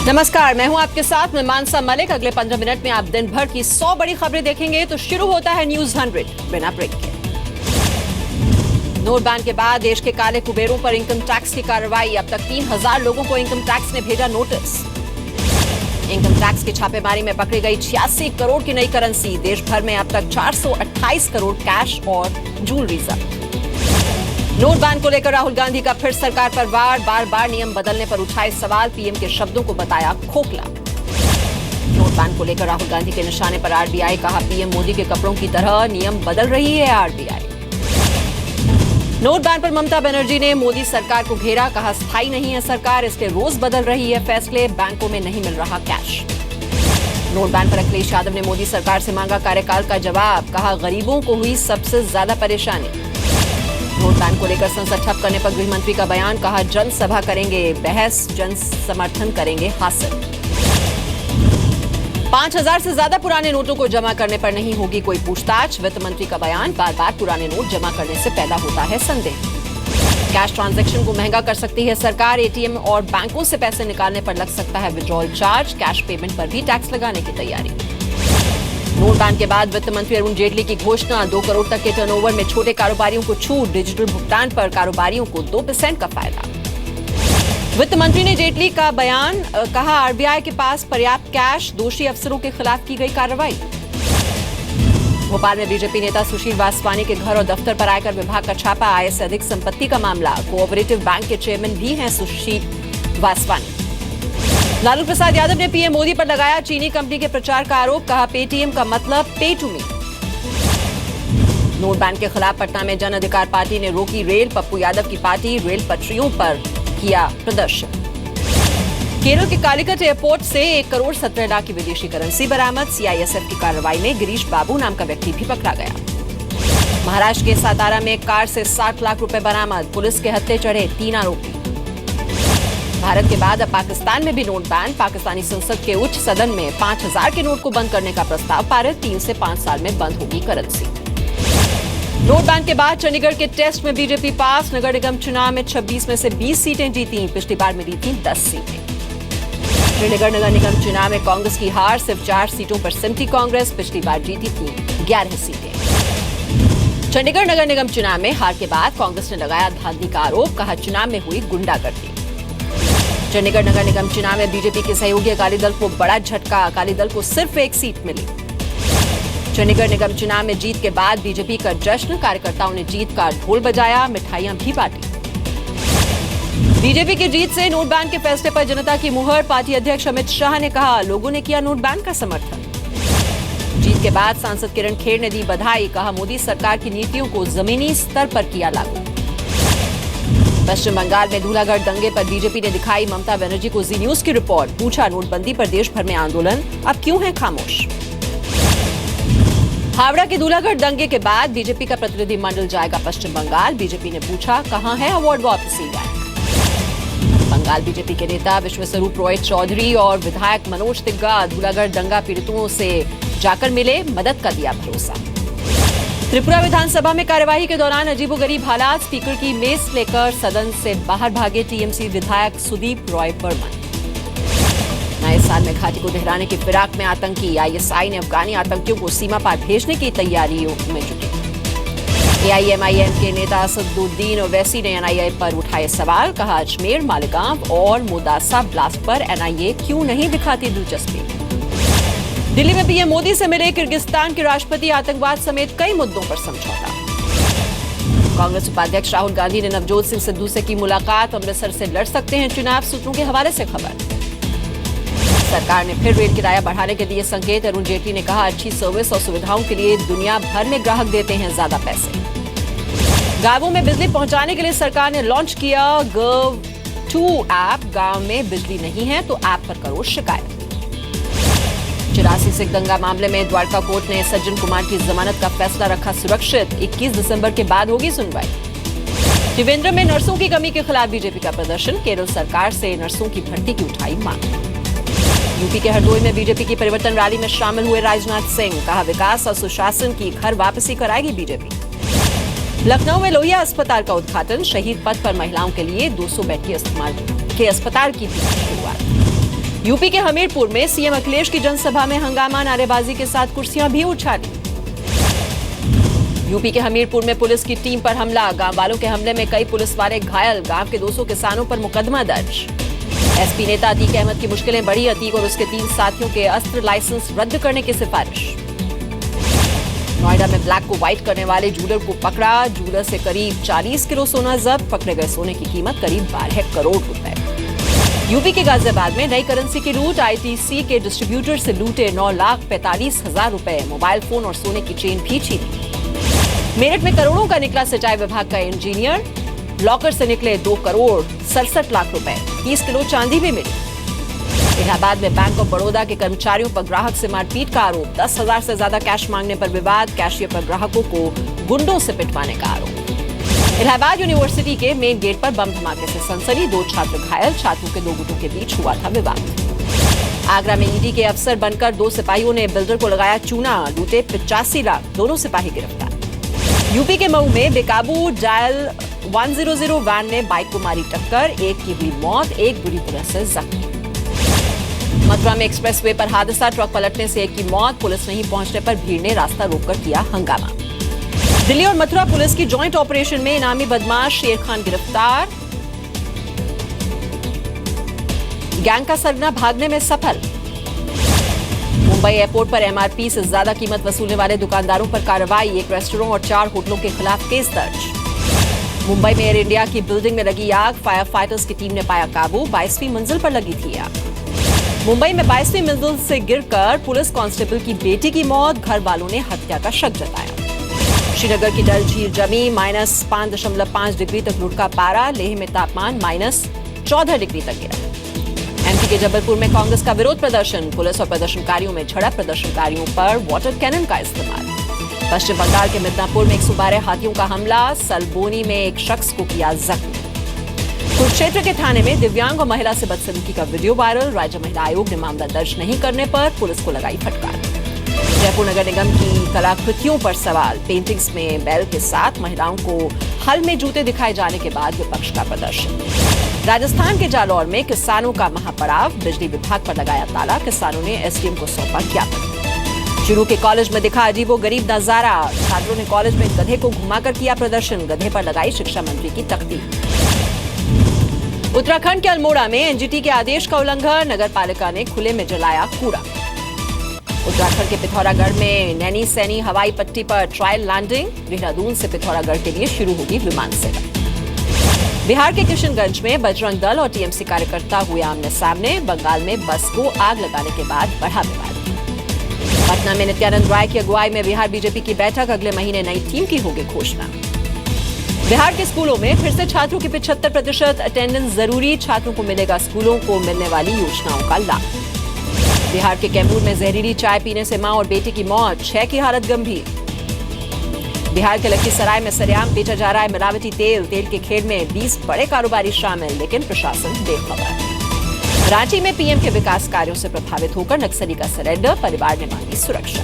नमस्कार, मैं हूं आपके साथ मैं मानसा मलिक। अगले 15 मिनट में आप दिन भर की 100 बड़ी खबरें देखेंगे। तो शुरू होता है न्यूज 100 बिना ब्रेक के। नोट बैन के बाद देश के काले कुबेरों पर इनकम टैक्स की कार्रवाई। अब तक 3000 लोगों को इनकम टैक्स ने भेजा नोटिस। इनकम टैक्स की छापेमारी में पकड़ी गई 86 करोड़ की नई करेंसी। देश भर में अब तक 428 करोड़ कैश और ज्वेलरी जब्त। नोट बैन को लेकर राहुल गांधी का फिर सरकार पर वार। बार बार नियम बदलने पर उठाए सवाल। पीएम के शब्दों को बताया खोखला। नोट बैन को लेकर राहुल गांधी के निशाने पर आरबीआई। कहा पीएम मोदी के कपड़ों की तरह नियम बदल रही है आरबीआई। नोट बैन पर ममता बनर्जी ने मोदी सरकार को घेरा। कहा स्थायी नहीं है सरकार, इसलिए रोज बदल रही है फैसले। बैंकों में नहीं मिल रहा कैश। नोट बैन पर अखिलेश यादव ने मोदी सरकार से मांगा कार्यकाल का जवाब। कहा गरीबों को हुई सबसे ज्यादा परेशानी। नोट बैन को लेकर संसद ठप करने पर गृह मंत्री का बयान। कहा जनसभा करेंगे बहस, जन समर्थन करेंगे हासिल। 5000 से ज्यादा पुराने नोटों को जमा करने पर नहीं होगी कोई पूछताछ। वित्त मंत्री का बयान। बार बार पुराने नोट जमा करने से पैदा होता है संदेह। कैश ट्रांजैक्शन को महंगा कर सकती है सरकार। एटीएम और बैंकों से पैसे निकालने पर लग सकता है विड्रॉल चार्ज। कैश पेमेंट पर भी टैक्स लगाने की तैयारी। नोट बैन के बाद वित्त मंत्री अरुण जेटली की घोषणा। 2 करोड़ तक के टर्नओवर में छोटे कारोबारियों को छूट। डिजिटल भुगतान पर कारोबारियों को 2% का फायदा। वित्त मंत्री ने जेटली का बयान। कहा आरबीआई के पास पर्याप्त कैश। दोषी अफसरों के खिलाफ की गई कार्रवाई। भोपाल में बीजेपी नेता सुशील वासवानी के घर और दफ्तर पर आयकर विभाग का छापा। आय से अधिक संपत्ति का मामला। कोऑपरेटिव बैंक के चेयरमैन भी हैं सुशील वासवानी। लालू प्रसाद यादव ने पीएम मोदी पर लगाया चीनी कंपनी के प्रचार का आरोप। कहा पेटीएम का मतलब पे टू मी। नोट बैन के खिलाफ पटना में जन अधिकार पार्टी ने रोकी रेल। पप्पू यादव की पार्टी रेल पटरियों पर किया प्रदर्शन। केरल के कालीकट एयरपोर्ट से 1 करोड़ 17 लाख की विदेशी करेंसी बरामद। सीआईएसएफ की कार्रवाई में गिरीश बाबू नाम का व्यक्ति भी पकड़ा गया। महाराष्ट्र के सातारा में एक कार से 60 लाख रुपए बरामद। पुलिस के हत्थे चढ़े 3 आरोपी। भारत के बाद अब पाकिस्तान में भी नोट बैन। पाकिस्तानी संसद के उच्च सदन में 5000 के नोट को बंद करने का प्रस्ताव पारित। 3 से 5 साल में बंद होगी करेंसी। नोट बैन के बाद चंडीगढ़ के टेस्ट में बीजेपी पास। नगर निगम चुनाव में 26 में से 20 सीटें जीती। पिछली बार मिली थी 10 सीटें। श्रीनगर नगर निगम चुनाव में कांग्रेस की हार। सिर्फ 4 सीटों पर सिमटी कांग्रेस। पिछली बार जीती थी 11 सीटें। चंडीगढ़ नगर निगम चुनाव में हार के बाद कांग्रेस ने लगाया धांधली का आरोप। कहा चुनाव में हुई गुंडागर्दी। चंडीगढ़ नगर निगम चुनाव में बीजेपी के सहयोगी अकाली दल को बड़ा झटका। अकाली दल को सिर्फ 1 सीट मिली। चंडीगढ़ निगम चुनाव में जीत के बाद बीजेपी का जश्न। कार्यकर्ताओं ने जीत का ढोल बजाया, मिठाइयां भी बांटी। बीजेपी की जीत से नोट बैन के फैसले पर जनता की मुहर। पार्टी अध्यक्ष अमित शाह ने कहा लोगों ने किया नोट बैन का समर्थन। जीत के बाद सांसद किरण खेर ने दी बधाई। कहा मोदी सरकार की नीतियों को जमीनी स्तर पर किया लागू। पश्चिम बंगाल में धूलागढ़ दंगे पर बीजेपी ने दिखाई ममता बनर्जी को जी न्यूज की रिपोर्ट। पूछा नोटबंदी पर देश भर में आंदोलन, अब क्यों है खामोश। हावड़ा के धूलागढ़ दंगे के बाद बीजेपी का प्रतिनिधिमंडल जाएगा पश्चिम बंगाल। बीजेपी ने पूछा कहां है अवार्ड वापसी रैंक। बंगाल बीजेपी के नेता विश्वस्वरूप रॉय चौधरी और विधायक मनोज तिग्गा धूलागढ़ दंगा पीड़ितों से जाकर मिले, मदद का दिया भरोसा। त्रिपुरा विधानसभा में कार्यवाही के दौरान अजीबोगरीब हालात। स्पीकर की मेस लेकर सदन से बाहर भागे टीएमसी विधायक सुदीप रॉय बर्मन। नए साल में घाटी को दोहराने की फिराक में आतंकी। आईएसआई ने अफगानी आतंकियों को सीमा पार भेजने की तैयारियों में जुटी। एआईएमआईएम के नेता असदुद्दीन ओवैसी ने एनआईए पर उठाए सवाल। कहा अजमेर, मालेगांव और मोदासा ब्लास्ट पर एनआईए क्यों नहीं दिखाती दिलचस्पी। दिल्ली में पीएम मोदी से मिले किर्गिस्तान के राष्ट्रपति। आतंकवाद समेत कई मुद्दों पर समझौता। कांग्रेस उपाध्यक्ष राहुल गांधी ने नवजोत सिंह सिद्धू से की मुलाकात। अमृतसर से लड़ सकते हैं चुनाव, सूत्रों के हवाले से खबर। सरकार ने फिर रेल किराया बढ़ाने के दिए संकेत। अरुण जेटली ने कहा अच्छी सर्विस और सुविधाओं के लिए दुनिया भर में ग्राहक देते हैं ज्यादा पैसे। गांवों में बिजली पहुंचाने के लिए सरकार ने लॉन्च किया गर्व 2 ऐप। गांव में बिजली नहीं है तो ऐप पर करो शिकायत। 84 सिख दंगा मामले में द्वारका कोर्ट ने सज्जन कुमार की जमानत का फैसला रखा सुरक्षित। 21 दिसंबर के बाद होगी सुनवाई। त्रिवेंद्र में नर्सों की कमी के खिलाफ बीजेपी का प्रदर्शन। केरल सरकार से नर्सों की भर्ती की उठाई मांग। यूपी के हरदोई में बीजेपी की परिवर्तन रैली में शामिल हुए राजनाथ सिंह। कहा विकास और सुशासन की घर वापसी कराएगी बीजेपी। लखनऊ में लोहिया अस्पताल का उद्घाटन। शहीद पथ पर महिलाओं के लिए 200 बेड के अस्पताल की भी शुरुआत। यूपी के हमीरपुर में सीएम अखिलेश की जनसभा में हंगामा, नारेबाजी के साथ कुर्सियां भी उछाली। यूपी के हमीरपुर में पुलिस की टीम पर हमला, गांव वालों के हमले में कई पुलिस वाले घायल, गांव के 200 किसानों पर मुकदमा दर्ज। एसपी नेता अतीक अहमद की मुश्किलें बढ़ी, अतीक और उसके 3 साथियों के अस्त्र लाइसेंस रद्द करने की सिफारिश। नोएडा में ब्लैक को व्हाइट करने वाले जूलर को पकड़ा, जूलर से करीब 40 किलो सोना जब्त, पकड़े गए सोने की कीमत करीब 12 करोड़ रुपए। यूपी के गाजियाबाद में नई करेंसी की लूट, आईटीसी के डिस्ट्रीब्यूटर से लूटे 9,45,000 रुपए, मोबाइल फोन और सोने की चेन भी छीनी। मेरठ में करोड़ों का निकला सिंचाई विभाग का इंजीनियर, लॉकर से निकले 2 करोड़ 67 लाख रुपए, 30 किलो चांदी भी मिली। इलाहाबाद में बैंक ऑफ बड़ौदा के कर्मचारियों पर ग्राहक से मारपीट का आरोप, 10,000 से ज्यादा कैश मांगने पर विवाद, कैशियर पर ग्राहकों को गुंडों से पिटवाने का आरोप। इलाहाबाद यूनिवर्सिटी के मेन गेट पर बम धमाके से सनसनी, 2 छात्र घायल, छात्रों के 2 गुटों के बीच हुआ था विवाद। आगरा में ईडी के अफसर बनकर 2 सिपाहियों ने बिल्डर को लगाया चूना, लूटे 85 लाख, दोनों सिपाही गिरफ्तार। यूपी के मऊ में बेकाबू डायल 100 वैन ने बाइक को मारी टक्कर, एक की हुई मौत, एक बुरी तरह से जख्मी। मथुरा में एक्सप्रेसवे पर हादसा, ट्रक पलटने से एक की मौत, पुलिस नहीं पहुंचने पर भीड़ ने रास्ता रोककर किया हंगामा। दिल्ली और मथुरा पुलिस की जॉइंट ऑपरेशन में इनामी बदमाश शेर खान गिरफ्तार, गैंग का सरगना भागने में सफल। मुंबई एयरपोर्ट पर एमआरपी से ज्यादा कीमत वसूलने वाले दुकानदारों पर कार्रवाई, 1 रेस्टोरेंट और 4 होटलों के खिलाफ केस दर्ज। मुंबई में एयर इंडिया की बिल्डिंग में लगी आग, फायर फाइटर्स की टीम ने पाया काबू, 22वीं मंजिल पर लगी थी आग। मुंबई में 22वीं मंजिल से गिरकर पुलिस कांस्टेबल की बेटी की मौत, घर वालों ने हत्या का शक जताया। श्रीनगर की डल झील जमी, -5.5 डिग्री तक लुढ़का पारा, लेह में तापमान -14 डिग्री तक गिरा। एमपी के जबलपुर में कांग्रेस का विरोध प्रदर्शन, पुलिस और प्रदर्शनकारियों में झड़प, प्रदर्शनकारियों पर वाटर कैनन का इस्तेमाल। पश्चिम बंगाल के मिदनापुर में 112 हाथियों का हमला, सलबोनी में एक शख्स को किया जख्मी। कुरुक्षेत्र के थाने में दिव्यांग और महिला से बदसलूकी का वीडियो वायरल, राज्य महिला आयोग ने मामला दर्ज नहीं करने पर पुलिस को लगाई फटकार। जयपुर नगर निगम की कलाकृतियों पर सवाल, पेंटिंग्स में बैल के साथ महिलाओं को हल में जूते दिखाए जाने के बाद विपक्ष का प्रदर्शन। राजस्थान के जालौर में किसानों का महापड़ाव, बिजली विभाग पर लगाया ताला, किसानों ने एसडीएम को सौंपा ज्ञापन। चूरू के कॉलेज में दिखा अजीबोगरीब नजारा, छात्रों ने कॉलेज में गधे को घुमाकर किया प्रदर्शन, गधे पर लगाई शिक्षा मंत्री की तख्ती। उत्तराखंड के अल्मोड़ा में एनजीटी के आदेश का उल्लंघन, नगर पालिका ने खुले में जलाया कूड़ा। उत्तराखंड के पिथौरागढ़ में नैनी सैनी हवाई पट्टी पर ट्रायल लैंडिंग, देहरादून से पिथौरागढ़ के लिए शुरू होगी विमान सेवा। बिहार के किशनगंज में बजरंग दल और टीएमसी कार्यकर्ता हुए आमने सामने, बंगाल में बस को आग लगाने के बाद बढ़ा विवाद। पटना में नित्यानंद राय की अगुवाई में बिहार बीजेपी की बैठक, अगले महीने नई टीम की होगी घोषणा। बिहार के स्कूलों में फिर से छात्रों की 75% अटेंडेंस जरूरी, छात्रों को मिलेगा स्कूलों को मिलने वाली योजनाओं का लाभ। बिहार के कैमूर में जहरीली चाय पीने से मां और बेटे की मौत, 6 की हालत गंभीर। बिहार के लखीसराय में सरेआम बेचा जा रहा है मिलावटी तेल, तेल के खेल में 20 बड़े कारोबारी शामिल, लेकिन प्रशासन बेखबर। रांची में पीएम के विकास कार्यों से प्रभावित होकर नक्सली का सरेंडर, परिवार ने मांगी सुरक्षा।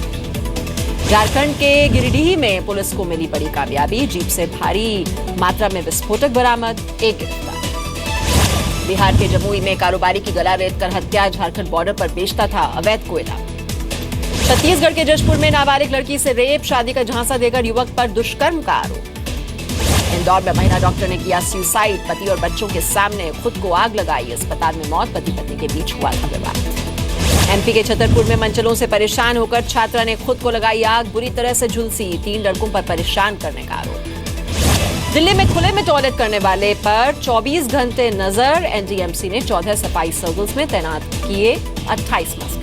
झारखंड के गिरिडीह में पुलिस को मिली बड़ी कामयाबी, जीप से भारी मात्रा में विस्फोटक बरामद, एक गिरफ्तार। बिहार के जमुई में कारोबारी की गला रेत कर हत्या, झारखंड बॉर्डर पर बेचता था अवैध कोयला। छत्तीसगढ़ के जशपुर में नाबालिग लड़की से रेप, शादी का झांसा देकर युवक पर दुष्कर्म का आरोप। इंदौर में महिला डॉक्टर ने किया सुसाइड, पति और बच्चों के सामने खुद को आग लगाई, अस्पताल में मौत, पति पत्नी के बीच हुआ था विवाद। एमपी के छतरपुर में मंचलों से परेशान होकर छात्रा ने खुद को लगाई आग, बुरी तरह से झुलसी, 3 लड़कों पर परेशान करने का आरोप। दिल्ली में खुले में टॉयलेट करने वाले पर 24 घंटे नजर, एनडीएमसी ने 14 सफाई सर्कल्स में तैनात किए 28 मस्जिद।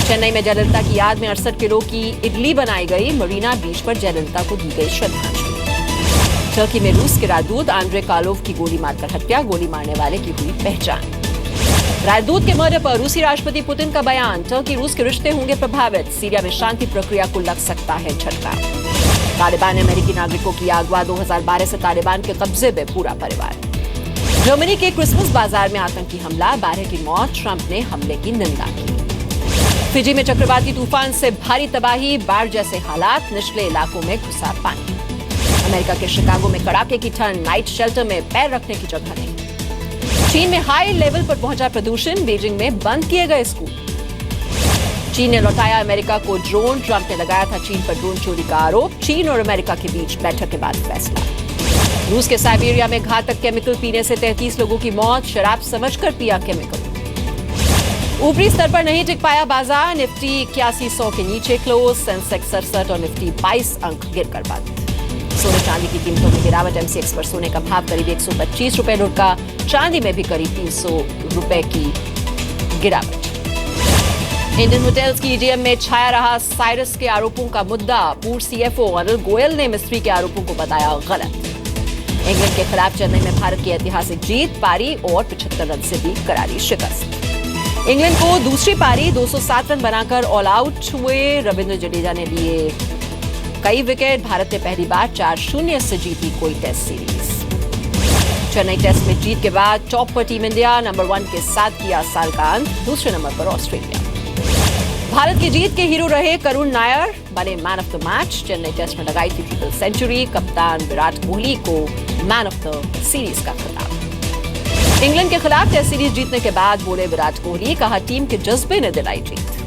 चेन्नई में जयललिता की याद में 68 किलो की इडली बनाई गई, मरीना बीच पर जयललिता को दी गई श्रद्धांजलि। टर्की में रूस के राजदूत आंद्रे कार्लोव की गोली मारकर हत्या, गोली मारने वाले की हुई पहचान। राजदूत के मर्डर पर रूसी राष्ट्रपति पुतिन का बयान, टर्की रूस के रिश्ते होंगे प्रभावित, सीरिया में शांति प्रक्रिया को लग सकता है झटका। तालिबान ने अमेरिकी नागरिकों की अगवा, 2012 से तालिबान के कब्जे में पूरा परिवार। जर्मनी के क्रिसमस बाजार में आतंकी हमला, 12 की मौत, ट्रंप ने हमले की निंदा की। फिजी में चक्रवाती तूफान से भारी तबाही, बाढ़ जैसे हालात, निचले इलाकों में घुसा पानी। अमेरिका के शिकागो में कड़ाके की ठंड, नाइट शेल्टर में पैर रखने की जगह नहीं। चीन में हाई लेवल पर पहुंचा प्रदूषण, बीजिंग में बंद किए गए स्कूल। चीन ने लौटाया अमेरिका को ड्रोन, ट्रंप ने लगाया था चीन पर ड्रोन चोरी का आरोप। चीन और अमेरिका के बीच बैठक के बाद फैसला। रूस के साइबेरिया में घातक केमिकल पीने से 33 लोगों की मौत, शराब समझकर पिया केमिकल। ऊपरी स्तर पर नहीं टिक पाया बाजार, निफ्टी 8100 के नीचे क्लोज, सेंसेक्स 67 और निफ्टी 22 अंक गिरकर बंद। सोने चांदी की कीमतों में गिरावट, एमसीएक्स पर सोने का भाव करीब 125 रुपए लुढ़का, चांदी में भी करीब 300 रुपए की गिरावट। इंडियन होटल्स की ईडीएम में छाया रहा साइरस के आरोपों का मुद्दा, पूर्व सीएफओ अनिल गोयल ने मिस्त्री के आरोपों को बताया गलत। इंग्लैंड के खिलाफ चेन्नई में भारत की ऐतिहासिक जीत, पारी और 75 रन से भी करारी शिकस्त। इंग्लैंड को दूसरी पारी 207 रन बनाकर ऑल आउट हुए, रविंद्र जडेजा ने लिए कई विकेट। भारत ने पहली बार 4-0 से जीती कोई टेस्ट सीरीज। चेन्नई टेस्ट में जीत के बाद टॉप पर टीम इंडिया, नंबर 1 के साथ किया साल का अंत, दूसरे नंबर पर ऑस्ट्रेलिया। भारत की जीत के हीरो रहे करुण नायर, बने man of the match. Chennai test में लगाई थी ट्रिपल सेंचुरी, कप्तान विराट कोहली को मैन ऑफ द सीरीज का खिताब। इंग्लैंड के खिलाफ टेस्ट सीरीज जीतने के बाद बोले विराट कोहली, कहा टीम के जज्बे ने दिलाई जीत।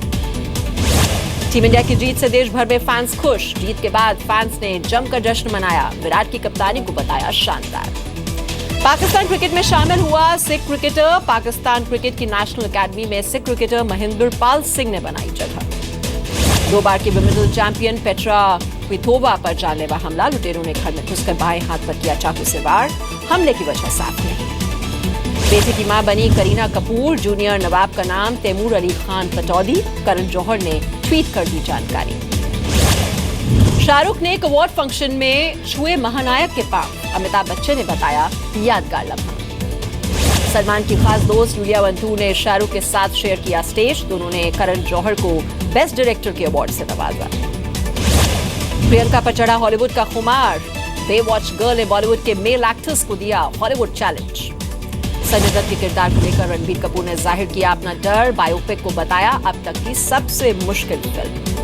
टीम इंडिया की जीत से देश भर में फैंस खुश, जीत के बाद फैंस ने जमकर जश्न मनाया, विराट की कप्तानी को बताया शानदार। पाकिस्तान क्रिकेट में शामिल हुआ सिख क्रिकेटर, पाकिस्तान क्रिकेट की नेशनल अकेडमी में सिख क्रिकेटर महेंद्र पाल सिंह ने बनाई जगह। 2 बार की विंबलडन चैंपियन पेट्रा क्वितोवा पर जानलेवा हमला, लुटेरों ने घर में घुसकर बाएं हाथ पर किया चाकू से वार, हमले की वजह साफ नहीं। बेटी की मां बनी करीना कपूर, जूनियर नवाब का नाम तैमूर अली खान पटौदी, करण जौहर ने ट्वीट कर दी जानकारी। शाहरुख ने एक अवार्ड फंक्शन में छुए महानायक के पांव, अमिताभ बच्चन ने बताया यादगार लम्हा। सलमान की खास दोस्त यूलिया वंतू ने शाहरुख के साथ शेयर किया स्टेज, दोनों ने करण जौहर को बेस्ट डायरेक्टर के अवार्ड से नवाजा। प्रियंका पर चढ़ा हॉलीवुड का खुमार, बेवॉच गर्ल ने बॉलीवुड के मेल एक्टर्स को दिया हॉलीवुड चैलेंज। संजय दत्त के किरदार को लेकर रणबीर कपूर ने जाहिर किया अपना डर, बायोपिक को बताया अब तक की सबसे मुश्किल फिल्म।